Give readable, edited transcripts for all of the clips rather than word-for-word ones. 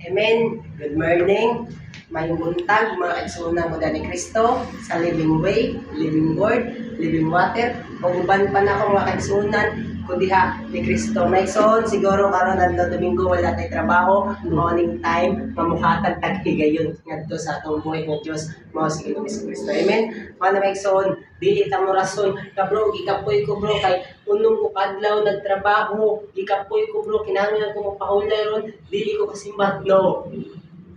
Amen. Good morning. Mayong buntag, mga kaigsunan mo ni Kristo sa living way, living word, living water. O uban pa na ako mga kaigsunan, kudiha ni Kristo. Maigsoon, siguro karon adlaw Domingo wala tay trabaho, morning time, mamukhatag taghigayon ngadto sa atong buhay ng Dios, mao si Kristo. Amen. Mana maigsoon, dili ta mo rason, ka bro, gikapoy ko bro kay unong ko kadlaw nagtrabaho, gikapoy ko bro, kinahanglan ko magpahulay ron, dili ko kasimbat. No.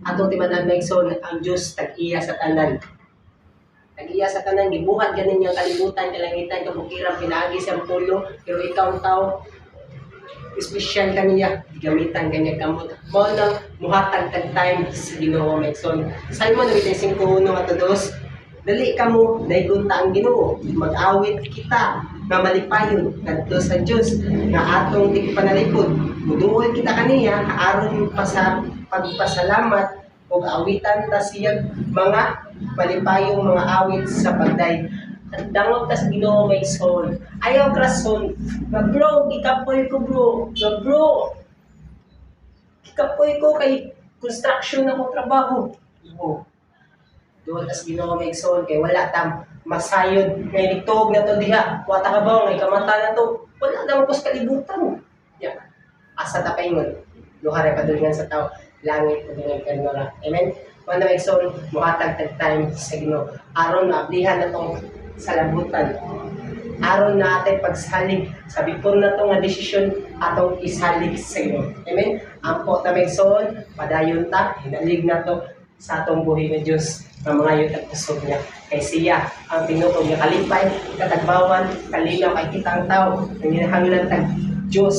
Atong timanan maigsoon, ang Dios tag-iya sa tanan. Tag-iya sa tanan, gibuhat ganin yung kalibutan, kalangitan, kabukirang, pinaagi siyang pulo, pero ikaw tao, espesyal kaniya, gamitan kanya kamot. Mao nang muhatag tag time sa Ginoo maigsoon. Salmo 95:1 at 2, dali ka mo, daigunta ang Ginoo, mag-awit kita, na malipayon kadto sa Dios nga atong tigpanalipod. Muduol kita kaniya aron pa sa pagpasalamat ug awitan ta siya mga malipayong mga awit sa pagday. Dangot ta sa Ginoo maigsoon. Ayaw krason. Nga bro, gikapoy ko bro. Nga bro, gikapoy ko kay construction ako trabaho. Oo. Doon tas Ginoo maigsoon kay wala tam masayod ngay nitog na to diha. Wata ka ba ngay kamata na to. Wala na mo kalibutan. Yeah. Asa ta paingon. Luhare padulngan sa tao. Langit padulngan kanora. Amen. Wala maigsoon muhatag tag time sa Ginoo. Aron maablihan na tong salabutan. Aron na atay pagsalig sa bipon na to nga desisyon atong isalig sa Ginoo. Amen. Ampo ta maigsoon padayon ta hinalig na to sa atong buhay ng Diyos ng mga yun at pusog niya. Kay siya ang tinutog niya kalipay, katagbawan, kalinaw kay kitang tao, ang hinahanglan tag Diyos.